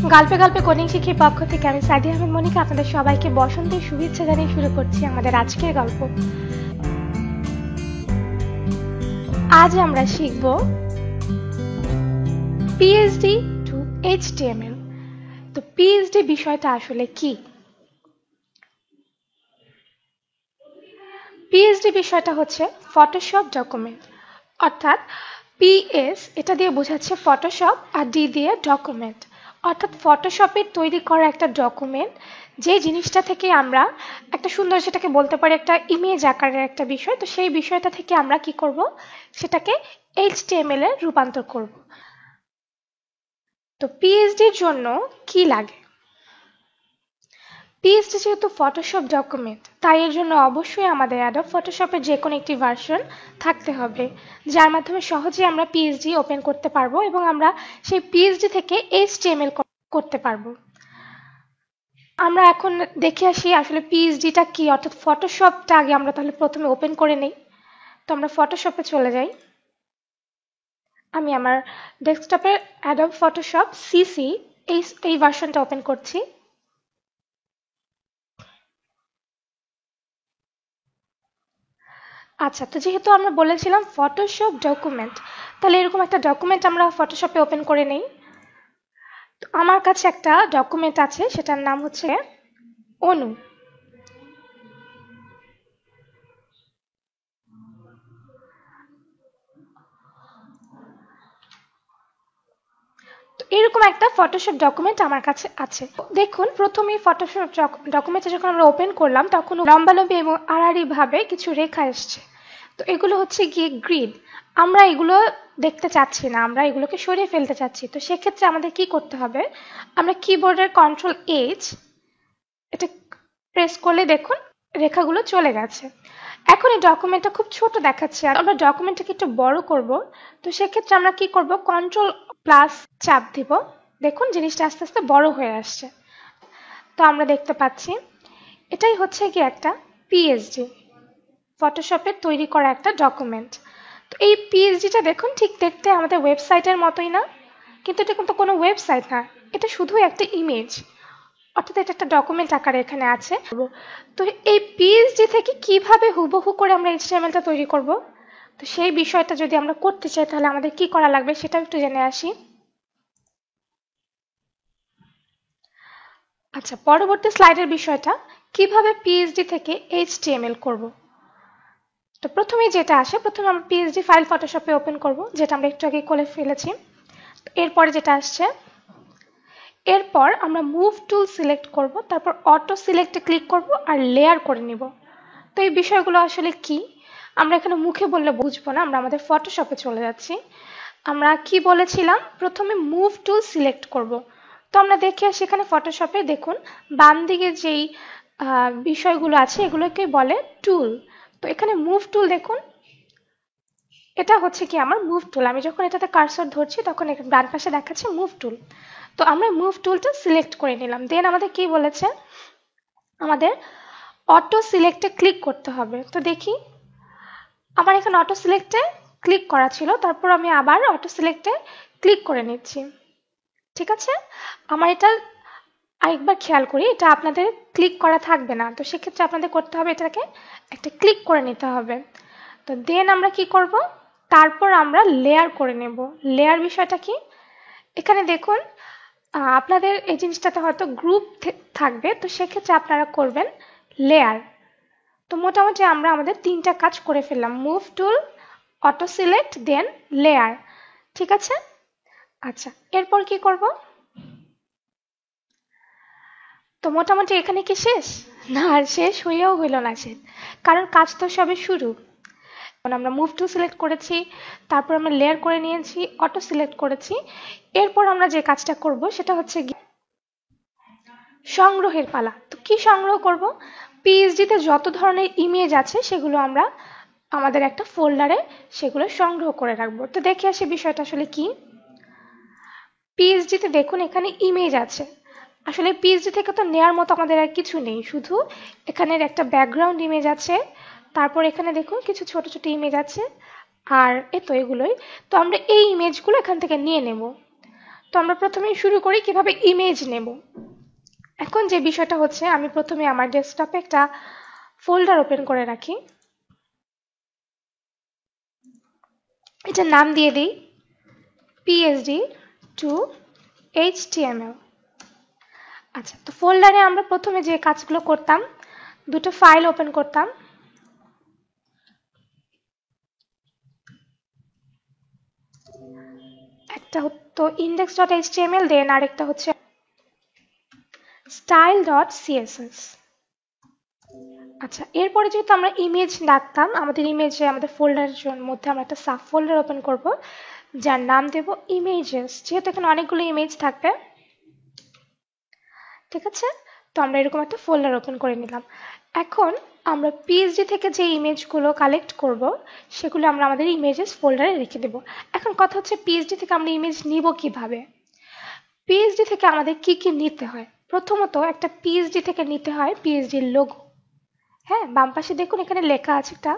গল্পে গল্পে কোডিং শিখির পক্ষ থেকে আমি সাদি আহমেদ মনিকা আপনাদের সবাইকে বসন্তের শুভেচ্ছা জানিয়ে শুরু করছি আমাদের আজকের গল্প। আজ আমরা শিখব পিএইচডি টু এইচটিএমএল। তো পিএইচডি বিষয়টা আসলে কি? পিএইচডি বিষয়টা হচ্ছে ফটোশপ ডকুমেন্ট, অর্থাৎ পিএস এটা দিয়ে বোঝাচ্ছে ফটোশপ আর ডি দিয়ে ডকুমেন্ট, অর্থাৎ ফটোশপের তৈরি করা একটা ডকুমেন্ট যে জিনিসটা থেকে আমরা একটা সুন্দর, সেটাকে বলতে পারি একটা ইমেজ আকারের একটা বিষয়। তো সেই বিষয়টা থেকে আমরা কি করব, সেটাকে এইচটিএমএল এ রূপান্তর করব। তো পিএইচডির জন্য কি লাগে? পিএইচডি যেহেতু ফটোশপ ডকুমেন্ট, তাই এর জন্য অবশ্যই আমাদের অ্যাডোব ফটোশপের যে কোনো একটি ভার্সন থাকতে হবে, যার মাধ্যমে সহজে আমরা পিএইচডি ওপেন করতে পারবো এবং আমরা সেই পিএইচডি থেকে এইচটিএমএল করতে পারবো। আমরা এখন দেখে আসি আসলে পিএইচডিটা কি, অর্থাৎ ফটোশপটা আগে আমরা তাহলে প্রথমে ওপেন করে নেই। তো আমরা ফটোশপে চলে যাই। আমি আমার ডেস্কটপে অ্যাডোব ফটোশপ সিসি এই ভার্সনটা ওপেন করছি। আচ্ছা, তো যেহেতু আমরা বলেছিলাম ফটোশপ ডকুমেন্ট, তাহলে এরকম একটা ডকুমেন্ট আমরা ফটোশপে ওপেন করে নেই। তো আমার কাছে একটা ডকুমেন্ট আছে, সেটার নাম হচ্ছে অনু। তো এরকম একটা ফটোশপ ডকুমেন্ট আমার কাছে আছে। দেখুন, প্রথমেই ফটোশপ ডকুমেন্টে যখন আমরা ওপেন করলাম তখন লম্বালম্বি এবং আড়াআড়ি ভাবে কিছু রেখা এসছে। তো এগুলো হচ্ছে গিয়ে গ্রিড। আমরা এগুলো দেখতে চাচ্ছি না, আমরা এগুলোকে সরিয়ে ফেলতে চাচ্ছি। তো সেক্ষেত্রে আমাদের কি করতে হবে, আমরা কিবোর্ডের কন্ট্রোল এইচ এটা প্রেস করলে দেখুন রেখাগুলো চলে গেছে। এখন এই ডকুমেন্টটা খুব ছোট দেখাচ্ছে, আর আমরা ডকুমেন্টটাকে একটু বড় করব। তো সেক্ষেত্রে আমরা কি করব, কন্ট্রোল প্লাস চাপ দিব। দেখুন জিনিসটা আস্তে আস্তে বড় হয়ে আসছে। তো আমরা দেখতে পাচ্ছি এটাই হচ্ছে কি একটা পিএইচডি, ফটোশপের তৈরি করা একটা ডকুমেন্ট। তো এই পিএইচডিটা দেখুন ঠিক দেখতে আমাদের ওয়েবসাইটের মতোই না, কিন্তু এটা কিন্তু কোনো ওয়েবসাইট না, এটা শুধু একটা ইমেজ, অর্থাৎ এটা একটা ডকুমেন্ট আকারে এখানে আছে। তো এই পিএইচডি থেকে কিভাবে হুবহু করে আমরা এইচটিএমএলটা তৈরি করব, তো সেই বিষয়টা যদি আমরা করতে চাই তাহলে আমাদের কি করা লাগবে সেটা একটু জেনে আসি। আচ্ছা, পরবর্তী স্লাইডের বিষয়টা কিভাবে পিএইচডি থেকে এইচটিএমএল করব। তো প্রথমেই যেটা আসে, প্রথমে আমরা পিএইচডি ফাইল ফটোশপে ওপেন করব, যেটা আমরা একটু আগে করে ফেলেছি। এরপরে যেটা আসছে, এরপর আমরা মুভ টুল সিলেক্ট করব, তারপর অটো সিলেক্টে ক্লিক করব আর লেয়ার করে নিব। তো এই বিষয়গুলো আসলে কি আমরা এখানে মুখে বললে বুঝবো না, আমরা আমাদের ফটোশপে চলে যাচ্ছি। আমরা কি বলেছিলাম, প্রথমে মুভ টুল সিলেক্ট করব। তো আমরা দেখি সেখানে ফটোশপে দেখুন বাম দিকে যেই বিষয়গুলো আছে এগুলোকে বলে টুল। তো এখানে মুভ টুল দেখুন, এটা হচ্ছে কি আমার মুভ টুল। আমি যখন এটাতে কার্সর ধরছি তখন ডান পাশে দেখাচ্ছে মুভ টুল। তো আমরা মুভ টুলটা সিলেক্ট করে নিলাম। দেন আমাদের কি বলেছে, আমাদের অটো সিলেক্টে ক্লিক করতে হবে। তো দেখি আমার এখানে অটো সিলেক্টে ক্লিক করা ছিল, তারপর আমি আবার অটো সিলেক্টে ক্লিক করে নিচ্ছি। ঠিক আছে, আমার এটা আরেকবার খেয়াল করি, এটা আপনাদের ক্লিক করা থাকবে না, তো সেক্ষেত্রে আপনাদের করতে হবে এটাকে একটা ক্লিক করে নিতে হবে। তো দেন আমরা কি করব, তারপর আমরা লেয়ার করে নেব। লেয়ার বিষয়টা কি, এখানে দেখুন আপনাদের এই জিনিসটাতে হয়তো গ্রুপ থাকবে, তো সেক্ষেত্রে আপনারা করবেন লেয়ার। তো মোটামুটি আমরা আমাদের তিনটা কাজ করে ফেললাম, মুভ টুল, অটো সিলেক্ট, দেন লেয়ার। ঠিক আছে, আচ্ছা এরপর কি করব, তো মোটামুটি এখানে কি শেষ? না, আর শেষ হইয়াও হইল না শেষ, কারণ কাজ তো সবে শুরু। আমরা মুভ টু সিলেক্ট করেছি, তারপর আমরা লেয়ার করে নিয়েছি, অটো সিলেক্ট করেছি। এরপর আমরা যে কাজটা করব সেটা হচ্ছে সংগ্রহের পালা। তো কি সংগ্রহ করব, পিএইচডিতে যত ধরনের ইমেজ আছে সেগুলো আমরা আমাদের একটা ফোল্ডারে সেগুলো সংগ্রহ করে রাখবো। তো দেখে আসি বিষয়টা আসলে কি। পিএইচডিতে দেখুন এখানে ইমেজ আছে, আসলে পিএইচডি থেকে তো নেয়ার মতো আমাদের আর কিছু নেই, শুধু এখানের একটা ব্যাকগ্রাউন্ড ইমেজ আছে, তারপর এখানে দেখুন কিছু ছোট ছোট ইমেজ আছে, আর এগুলোই। তো আমরা এই ইমেজগুলো এখান থেকে নিয়ে নেব। তো আমরা প্রথমেই শুরু করি কিভাবে ইমেজ নেব। এখন যে বিষয়টা হচ্ছে, আমি প্রথমে আমার ডেস্কটপে একটা ফোল্ডার ওপেন করে রাখি। এটা নাম দিয়ে দিই PSD to HTML। আচ্ছা, তো ফোল্ডারে আমরা প্রথমে যে কাজগুলো করতাম, দুটো ফাইল ওপেন করতাম। একটা হতো index.html, দেন আরেকটা হচ্ছে style.css। আচ্ছা, এরপরে যেহেতু আমরা ইমেজ ডাকতাম, আমাদের ফোল্ডারের মধ্যে আমরা একটা সাব ফোল্ডার ওপেন করব, যার নাম দেব ইমেজেস। যেহেতু এখানে অনেকগুলো ইমেজ থাকবে, ঠিক আছে, তো আমরা এরকম একটা ফোল্ডার ওপেন করে নিলাম। এখন আমরা পিএসডি থেকে যে ইমেজগুলো কালেক্ট করব, সেগুলো আমরা আমাদের ইমেজেস ফোল্ডারে রেখে দেব। এখন কথা হচ্ছে, পিএসডি থেকে আমরা ইমেজ নিব কিভাবে। পিএসডি থেকে আমাদের কি কি নিতে হয়? প্রথমত একটা পিএসডি থেকে নিতে হয় পিএসডির লোগো। হ্যাঁ, বাম পাশে দেখুন এখানে লেখা আছে একটা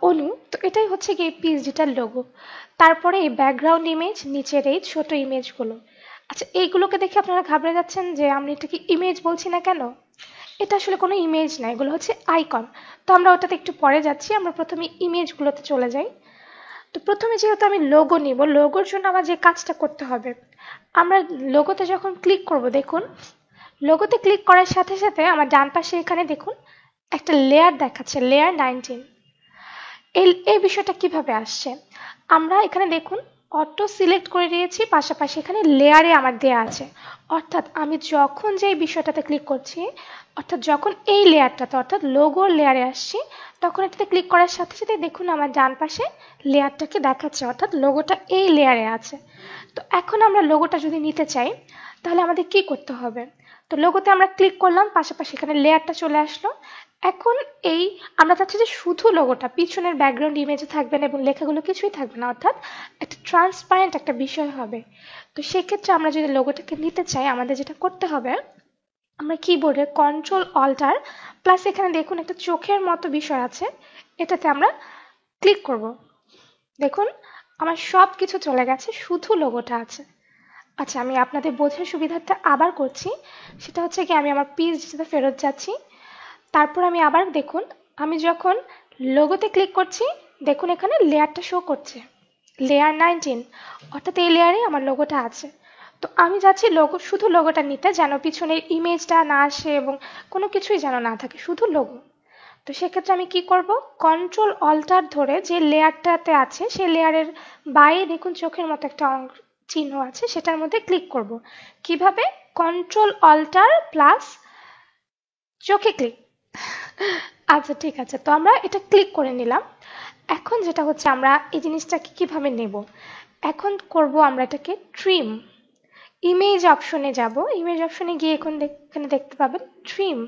অনু, তো এটাই হচ্ছে কি পিএসডিটার লোগো। তারপরে এই ব্যাকগ্রাউন্ড ইমেজ, নিচের এই ছোট ইমেজগুলো। আচ্ছা, এইগুলোকে দেখে আপনারা ঘাবড়ে যাচ্ছেন যে আমি এটাকে ইমেজ বলছি না কেন। এটা আসলে কোনো ইমেজ না, এগুলো হচ্ছে আইকন। তো আমরা ওটাতে একটু পরে যাচ্ছি, আমরা প্রথমে ইমেজগুলোতে চলে যাই। তো প্রথমে যেহেতু আমি লোগো নিব, লোগোর জন্য আমার যে কাজটা করতে হবে, আমরা লোগোতে যখন ক্লিক করব, দেখুন লোগোতে ক্লিক করার সাথে সাথে আমার ডান পাশে এখানে দেখুন একটা লেয়ার দেখাচ্ছে, লেয়ার 19। এই বিষয়টা কিভাবে আসছে, আমরা এখানে দেখুন অটো সিলেক্ট করে দিয়েছি, পাশাপাশি এখানে লেয়ারে আমার দেয়া আছে। অর্থাৎ আমি যখন যে বিষয়টাতে ক্লিক করছি, অর্থাৎ যখন এই লেয়ারটাতে অর্থাৎ লোগোর লেয়ারে আসছি, তখন এটাতে ক্লিক করার সাথে সাথে দেখুন আমার ডান পাশে লেয়ারটাকে দেখাচ্ছে, অর্থাৎ লোগোটা এই লেয়ারে আছে। তো এখন আমরা লোগোটা যদি নিতে চাই, তাহলে আমাদের কি করতে হবে? তো লোগোতে আমরা ক্লিক করলাম, পাশাপাশি এখানে লেয়ারটা চলে আসলো। এখন আমরা চাচ্ছি যে শুধু লোগোটা, পিছনের ব্যাকগ্রাউন্ড ইমেজে থাকবে না এবং লেখাগুলো কিছুই থাকবে না, অর্থাৎ একটা ট্রান্সপারেন্ট একটা বিষয় হবে। তো সেক্ষেত্রে আমরা যদি লোগোটাকে নিতে চাই, আমাদের যেটা করতে হবে, আমরা কিবোর্ডে Ctrl+Alt+, এখানে দেখুন একটা চোখের মতো বিষয় আছে, এটাতে আমরা ক্লিক করব। দেখুন আমার সব কিছু চলে গেছে, শুধু লোগোটা আছে। আচ্ছা, আমি আপনাদের বোঝার সুবিধার্থে আবার করছি। সেটা হচ্ছে কি, আমি আমার পিএসডিতে ফেরত যাচ্ছি। তারপর আমি আবার দেখুন, আমি যখন লোগোতে ক্লিক করছি, দেখুন এখানে লেয়ারটা শো করছে, লেয়ার 19, অর্থাৎ এই লেয়ারে আমার লোগোটা আছে। তো আমি যাচ্ছি শুধু লোগোটা নিতে, যেন পিছনের ইমেজটা না আসে এবং কোনো কিছুই যেন না থাকে, শুধু লোগো। তো সেক্ষেত্রে আমি কি করব, Ctrl+Alt ধরে যে লেয়ারটাতে আছে সেই লেয়ারের বাইরে দেখুন চোখের মতো একটা চিহ্ন আছে, সেটার মধ্যে ক্লিক করব। কিভাবে? Ctrl+Alt+, চোখে ক্লিক। আচ্ছা, ঠিক আছে, তো আমরা এটা ক্লিক করে নিলাম। এখন যেটা হচ্ছে, আমরা এই জিনিসটাকে কিভাবে নেব, এখন করব আমরা এটাকে ট্রিম। ইমেজ অপশনে যাব, ইমেজ অপশনে গিয়ে এখানে দেখতে পাবেন ট্রিম।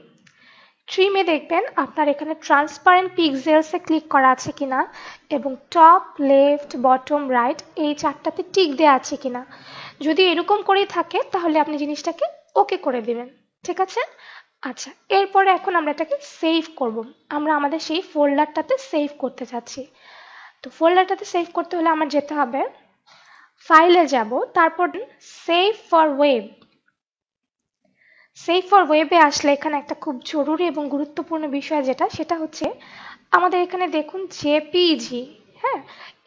ট্রিমে দেখবেন আপনার এখানে ট্রান্সপারেন্ট পিক্সেলসে ক্লিক করা আছে কিনা এবং টপ, লেফট, বটম, রাইট এই চারটাতে টিক দেওয়া আছে কিনা। যদি এরকম করেই থাকে, তাহলে আপনি জিনিসটাকে ওকে করে দিবেন, ঠিক আছে। আচ্ছা, এরপরে এখন আমরা এটাকে সেভ করব। আমরা আমাদের সেই ফোল্ডারটাতে সেভ করতে চাচ্ছি। তো ফোল্ডারটাতে সেভ করতে হলে আমার যেতে হবে, ফাইলে যাব, তারপর save for web. Save for ওয়েবে আসলে এখানে একটা খুব জরুরি এবং গুরুত্বপূর্ণ বিষয় সেটা হচ্ছে, আমাদের এখানে দেখুন জেপিজি। হ্যাঁ,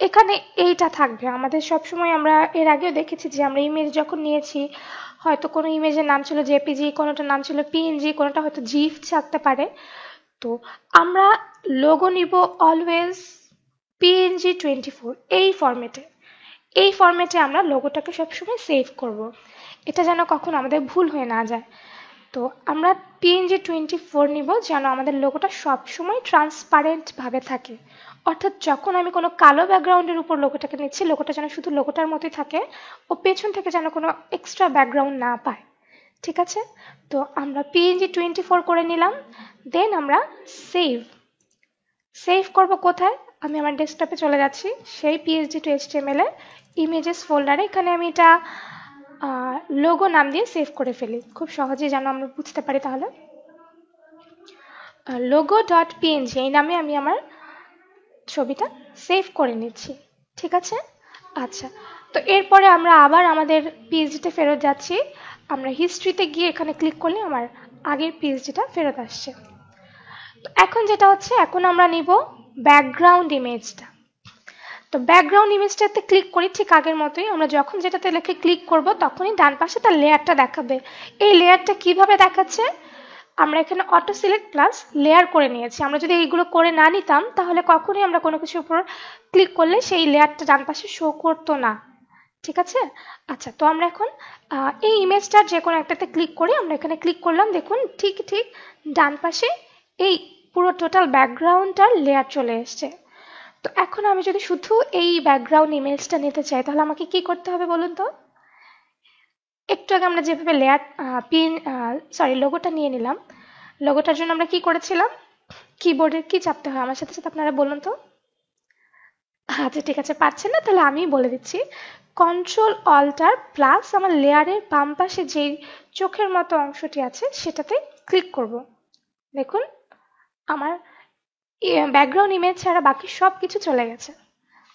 এখানে এইটা থাকবে আমাদের সবসময়। আমরা এর আগেও দেখেছি যে আমরা ইমেজ যখন নিয়েছি, হয়তো কোনো ইমেজের নাম ছিল জেপিজি, কোনোটার নাম ছিল পিএনজি, কোনোটা হয়তো জিফ থাকতে পারে। তো আমরা লোগো নিব অলওয়েজ PNG24 এই ফরম্যাটে আমরা লোগোটাকে সবসময় সেভ করব। এটা যেন কখনো আমাদের ভুল হয়ে না যায়। তো আমরা PNG24 নিব, যেন আমাদের লোগোটা সবসময় ট্রান্সপারেন্ট ভাবে থাকে। অর্থাৎ যখন আমি কোনো কালো ব্যাকগ্রাউন্ডের উপর লোগোটাকে নিচ্ছি, লোগোটা যেন শুধু লোগোটার মতোই থাকে ও পেছন থেকে যেন কোনো এক্সট্রা ব্যাকগ্রাউন্ড না পায়, ঠিক আছে। তো আমরা PNG24 করে নিলাম, দেন আমরা সেভ করব কোথায়, আমি আমার ডেস্কটপে চলে যাচ্ছি, সেই PSD to HTML A images ফোল্ডারে। এখানে আমি এটা লোগো নাম দিয়ে সেভ করে ফেলি, খুব সহজেই যেন আমরা বুঝতে পারি। তাহলে logo.png এই নামে আমি আমার ছবিটা সেভ করে নিচ্ছি, ঠিক আছে। আচ্ছা, তো এরপরে আমরা আবার আমাদের পিএইচডিতে ফেরত যাচ্ছি। আমরা হিস্ট্রিতে গিয়ে এখানে ক্লিক করলে আমার আগের পিএইচডিটা ফেরত আসছে। তো এখন যেটা হচ্ছে, এখন আমরা নিব ব্যাকগ্রাউন্ড ইমেজটা। তো ব্যাকগ্রাউন্ড ইমেজটাতে ক্লিক করি ঠিক আগের মতোই। আমরা যখন যেটাতে লেখে ক্লিক করব তখনই ডান পাশে তার লেয়ারটা দেখাবে। এই লেয়ারটা কিভাবে দেখাচ্ছে, আমরা এখানে অটো সিলেক্ট প্লাস লেয়ার করে নিয়েছি। আমরা যদি এইগুলো করে না নিতাম তাহলে কখনোই আমরা কোনো কিছুর উপর ক্লিক করলে সেই লেয়ারটা ডান পাশে শো করতো না। ঠিক আছে? আচ্ছা, তো আমরা এখন এই ইমেজটার যে কোনো একটাতে ক্লিক করি। আমরা এখানে ক্লিক করলাম, দেখুন ঠিক ডান পাশে এই পুরো টোটাল ব্যাকগ্রাউন্ডটার লেয়ার চলে এসছে। তো এখন আমি যদি শুধু এই ব্যাকগ্রাউন্ড ইমেজটা নিতে চাই তাহলে আমাকে কি করতে হবে বলুন তো? একটু আগে আমরা যেভাবে লেয়ার লোগোটা নিয়ে নিলাম, লোগোটার জন্য আমরা কি করেছিলাম? কিবোর্ডের কি চাপতে হয় আমার সাথে সাথে আপনারা বলুন তো। আচ্ছা ঠিক আছে, পারছেন না তাহলে আমি বলে দিচ্ছি। কন্ট্রোল অল্টার প্লাস আমার লেয়ারের বাম পাশে যেই চোখের মতো অংশটি আছে সেটাতে ক্লিক করব। দেখুন আমার ব্যাকগ্রাউন্ড ইমেজ ছাড়া বাকি সব কিছু চলে গেছে।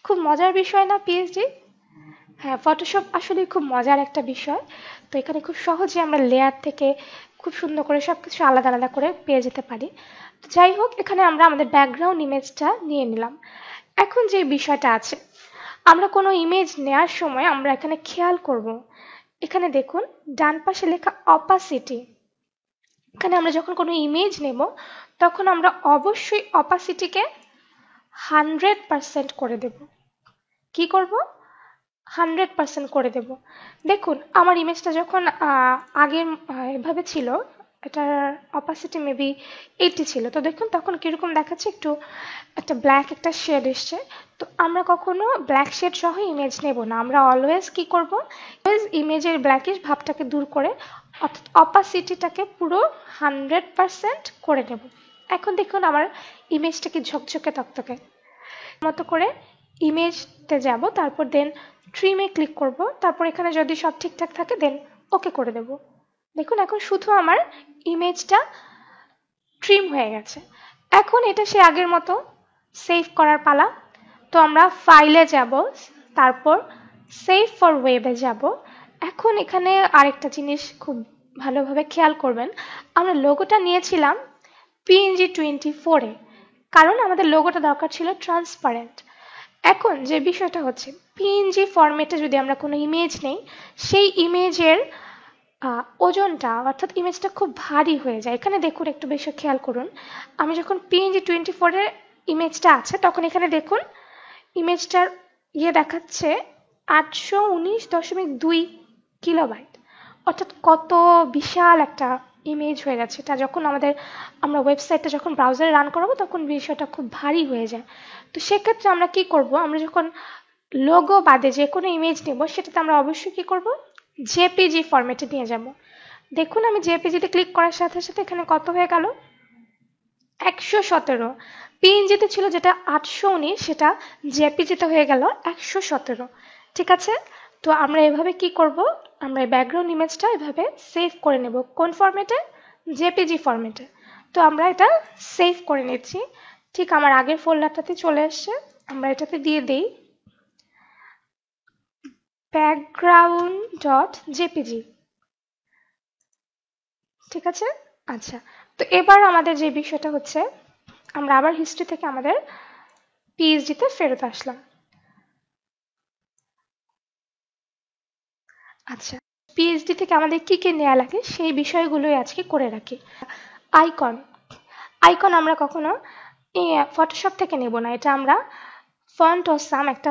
খুব মজার বিষয় না পিএইচডি? হ্যাঁ, ফটোশপ আসলে খুব মজার একটা বিষয়। তো এখানে খুব সহজে আমরা লেয়ার থেকে খুব সুন্দর করে সব কিছু আলাদা আলাদা করে পেয়ে যেতে পারি। তো যাই হোক, এখানে আমরা আমাদের ব্যাকগ্রাউন্ড ইমেজটা নিয়ে নিলাম। এখন যে বিষয়টা আছে, আমরা কোনো ইমেজ নেওয়ার সময় আমরা এখানে খেয়াল করব, এখানে দেখুন ডান পাশে লেখা অপাসিটি। এখানে আমরা যখন কোনো ইমেজ নেব তখন আমরা অবশ্যই অপাসিটিকে 100% করে দেব। কি করব? 100% করে দেব। দেখুন আমার ইমেজটা যখন আগের এভাবে ছিল, এটার অপাসিটি মেবি 80 ছিল। তো দেখুন তখন কিরকম দেখাচ্ছে, একটু একটা ব্ল্যাক একটা শেড এসছে। তো আমরা কখনো ব্ল্যাক শেড সহ ইমেজ নেব না। আমরা অলওয়েজ কি করব, অলওয়েজ ইমেজের ব্ল্যাকিশ ভাবটাকে দূর করে অর্থাৎ অপাসিটিটাকে পুরো 100% করে নেব। এখন দেখুন আমার ইমেজটা কি ঝকঝকে তকতকে মতো করে ইমেজতে যাব, তারপর দেন ট্রিমে ক্লিক করব, তারপর এখানে যদি সব ঠিকঠাক থাকে দেন ওকে করে দেব। দেখুন এখন শুধু আমার ইমেজটা ট্রিম হয়ে গেছে। এখন এটা সে আগের মতো সেভ করার পালা। তো আমরা ফাইলে যাব, তারপর সেভ ফর ওয়েবে যাব। এখন এখানে আরেকটা জিনিস খুব ভালোভাবে খেয়াল করবেন, আমরা লোগোটা নিয়েছিলাম PNG24-এ, কারণ আমাদের লোগোটা দরকার ছিল ট্রান্সপারেন্ট। এখন যে বিষয়টা হচ্ছে, পিএনজি ফরম্যাটে যদি আমরা কোনো ইমেজ নেই, সেই ইমেজের ওজনটা অর্থাৎ ইমেজটা খুব ভারী হয়ে যায়। এখানে দেখুন একটু বেশি খেয়াল করুন, আমি যখন PNG24-এর ইমেজটা আছে তখন এখানে দেখুন ইমেজটার দেখাচ্ছে 819.2 কিলোবাইট, অর্থাৎ কত বিশাল একটা ইমেজ হয়ে যাচ্ছে। এটা যখন আমরা ওয়েবসাইটটা যখন ব্রাউজারে রান করাবো তখন বিষয়টা খুব ভারী হয়ে যায়। তো সেক্ষেত্রে আমরা কি করব, আমরা যখন লোগো বাদে যে কোনো ইমেজ নেব সেটাতে আমরা অবশ্যই কি করব, জেপিজি ফরম্যাটে নিয়ে যাব। দেখুন আমি জেপিজিতে ক্লিক করার সাথে সাথে এখানে কত হয়ে গেল, 117। পিএনজিতে ছিল যেটা 819, সেটা জেপিজিতে হয়ে গেল 117। ঠিক আছে? তো আমরা এভাবে কি করব, আমরা এই ব্যাকগ্রাউন্ড ইমেজটা এভাবে সেভ করে নেব। কোন ফরম্যাটে? জেপিজি ফরম্যাটে। তো আমরা এটা সেভ করে নিচ্ছি। ঠিক আমার আগের ফোল্ডারটাতে চলে এসছে, আমরা এটাতে দিয়ে দেই background.jpg। ঠিক আছে? আচ্ছা, তো এবার আমাদের যে বিষয়টা হচ্ছে, আমরা আবার হিস্ট্রি থেকে আমাদের পিএইচডিতে ফেরত আসলাম। আচ্ছা, পিএইচডি থেকে আমাদের কি কি নেওয়া লাগে সেই বিষয়গুলোই আজকে করে রাখি। আইকন আমরা কখনো ফটোশপ থেকে নেব না, এটা আমরা ফন্ট ও সাম একটা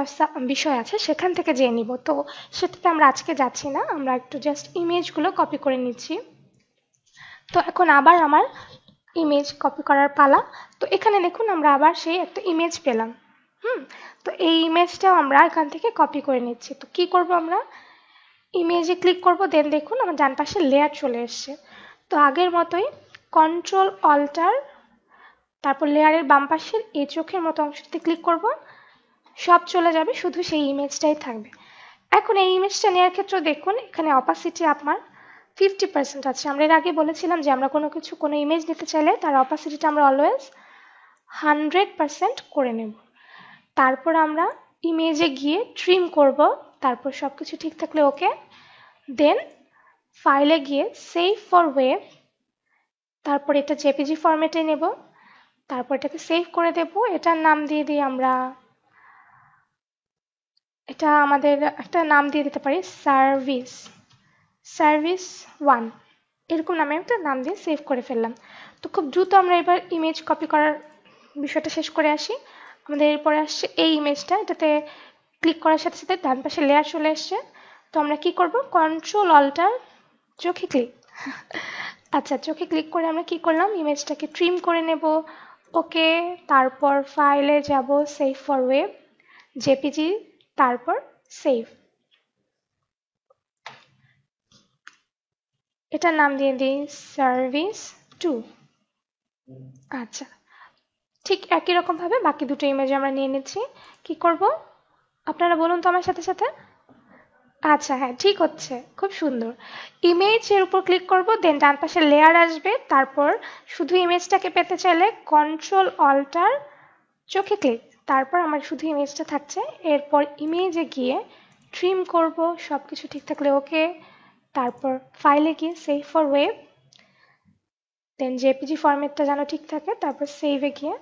বিষয় আছে সেখান থেকে যেয়ে নিব। তো সেটাতে আমরা আজকে যাচ্ছি না, আমরা একটু জাস্ট ইমেজগুলো কপি করে নিচ্ছি। তো এখন আবার আমার ইমেজ কপি করার পালা। তো এখানে দেখুন আমরা আবার সেই একটা ইমেজ পেলাম। তো এই ইমেজটাও আমরা এখান থেকে কপি করে নিচ্ছি। তো কি করব, আমরা ইমেজে ক্লিক করব, দেন দেখুন আমার ডান পাশে লেয়ার চলে এসছে। তো আগের মতোই কন্ট্রোল অল্টার, তারপর লেয়ারের বাম পাশের এই চোখের মতো অংশটিতে ক্লিক করব, সব চলে যাবে, শুধু সেই ইমেজটাই থাকবে। এখন এই ইমেজটা নেওয়ার ক্ষেত্রে দেখুন এখানে অপাসিটি আপনার 50% আছে। আমরা এর আগে বলেছিলাম যে আমরা কোনো ইমেজ নিতে চাইলে তার অপাসিটিটা আমরা অলওয়েজ 100% করে নেব। তারপর আমরা ইমেজে গিয়ে ট্রিম করব, তারপর সবকিছু ঠিক থাকলে ওকে, দেন ফাইলে গিয়ে সেভ ফর ওয়েব, তারপর এটা জেপিজি ফরম্যাটে নেব, তারপর এটাকে সেভ করে দেব। এটার নাম দিয়ে দিই আমরা, এটা আমাদের একটা নাম দিয়ে দিতে পারি সার্ভিস 1, এরকম নামে একটা নাম দিয়ে সেভ করে ফেললাম। তো খুব দ্রুত আমরা এবার ইমেজ কপি করার বিষয়টা শেষ করে আসি। আমাদের এরপরে আসছে এই ইমেজটা, এটাতে ক্লিক করার সাথে সাথে ডান পাশে লেয়ার চলে আসছে। তো আমরা কি করব, কন্ট্রোল অল্টার চোখে ক্লিক। আচ্ছা, চোখে ক্লিক করে আমরা কি করলাম, ইমেজটাকে ট্রিম করে নেব। ওকে, তারপর ফাইলে যাব, সেভ ফর ওয়েব, জেপিজি, তারপর সেভ। এটার নাম দিয়ে দিই সার্ভিস 2। আচ্ছা, ঠিক একই রকম ভাবে বাকি দুটো ইমেজ আমরা নিয়ে নিচ্ছি। কি করব আপনারা বলুন তো আমার সাথে সাথে। আচ্ছা হ্যাঁ, ঠিক হচ্ছে, খুব সুন্দর। ইমেজের উপর ক্লিক করব, দেন ডান পাশে লেয়ার আসবে, তারপর শুধু ইমেজটাকে পেতে চাইলে কন্ট্রোল অল্টার চোখে ক্লিক, তারপর আমার শুধু ইমেজটা থাকছে। এরপর ইমেজে গিয়ে ট্রিম করব, সব কিছু ঠিক থাকলে ওকে, তারপর ফাইলে গিয়ে save for web, then JPEG ফরম্যাটটা যেন ঠিক থাকে, তারপর সেভে গিয়ে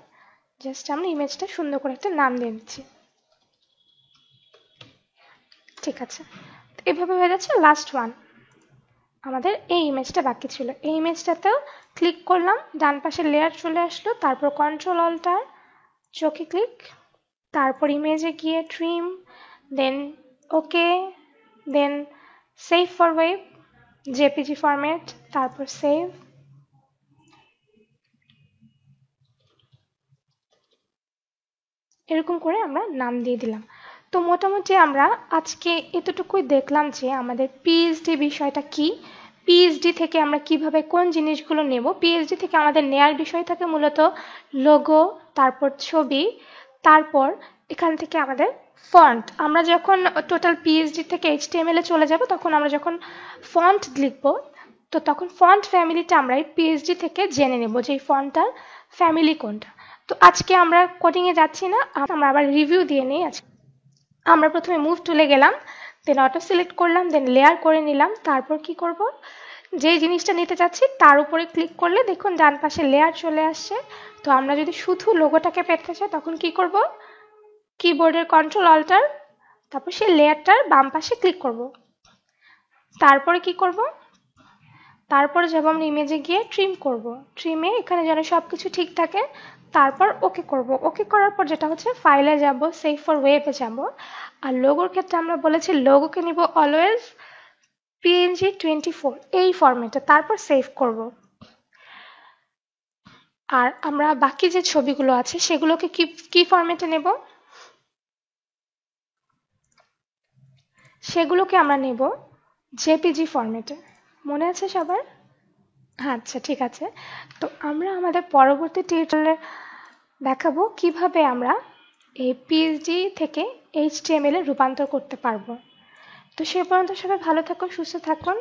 জাস্ট আমরা ইমেজটা সুন্দর করে একটা নাম দিয়ে দিচ্ছি। ঠিক আছে, এভাবে হয়ে যাচ্ছে। লাস্ট ওয়ান আমাদের এই ইমেজটা বাকি ছিল। এই ইমেজটাতেও ক্লিক করলাম, ডান পাশে লেয়ার চলে আসলো, তারপর কন্ট্রোল অল্টার চোখে ক্লিক, তারপর ইমেজে গিয়ে trim, then okay, then save for web, JPG format, তারপর সেভ। এরকম করে আমরা নাম দিয়ে দিলাম। তো মোটামুটি আমরা আজকে এতটুকুই দেখলাম যে আমাদের পিএইচডি বিষয়টা কি, পিএইচডি থেকে আমরা কিভাবে কোন জিনিসগুলো নেব। পিএইচডি থেকে আমাদের নেয়ার বিষয় থাকে মূলত লোগো, তারপর ছবি, তারপর এখান থেকে আমাদের ফন্ট। আমরা যখন টোটাল পিএইচডি থেকে এইচটিএমএল এ চলে যাব, তখন আমরা যখন ফন্ট লিখব, তো তখন ফন্ট ফ্যামিলিটা আমরা এই পিএইচডি থেকে জেনে নেব যে এই ফন্টটার ফ্যামিলি কোনটা। তো আজকে আমরা কোডিংয়ে যাচ্ছি না, আমরা আবার রিভিউ দিয়ে নিই। আজকে আমরা প্রথমে মুভ টুলে গেলাম, দেন অটো সিলেক্ট করলাম, দেন লেয়ার করে নিলাম। তারপর কি করব, যে জিনিসটা নিতে চাচ্ছি তার উপরে ক্লিক করলে দেখুন ডান পাশে লেয়ার চলে আসছে। তো আমরা যদি শুধু লোগোটাকে পেতে চাই তখন কি করব, কিবোর্ডের কন্ট্রোল অল্টার, তারপর সেই লেয়ারটার বাম পাশে ক্লিক করব। তারপরে কি করব, তারপরে যাব আমরা ইমেজে গিয়ে ট্রিম করব। ট্রিমে এখানে যেন সব কিছু ঠিক থাকে, তারপর ওকে করব। ওকে করার পর যেটা হচ্ছে ফাইলে যাব, সেভ ফর ওয়েবে যাব। আর লোগোর ক্ষেত্রে আমরা বলেছি লোগোকে নিব অলওয়েজ PNG24 এই ফরম্যাটে, তারপর সেভ করব। আর আমরা বাকি যে ছবিগুলো আছে সেগুলোকে কি ফরম্যাটে নেব, সেগুলোকে আমরা নেব জেপিজি ফরম্যাটে। মনে আছে সবার? আচ্ছা ঠিক আছে। তো আমরা আমাদের পরবর্তী টিউটোরিয়ালে দেখাবো কিভাবে আমরা এই পিএইচডি থেকে এইচটিএমএল এ রূপান্তর করতে পারবো। তো সে পর্যন্ত সবাই ভালো থাকুন, সুস্থ থাকুন।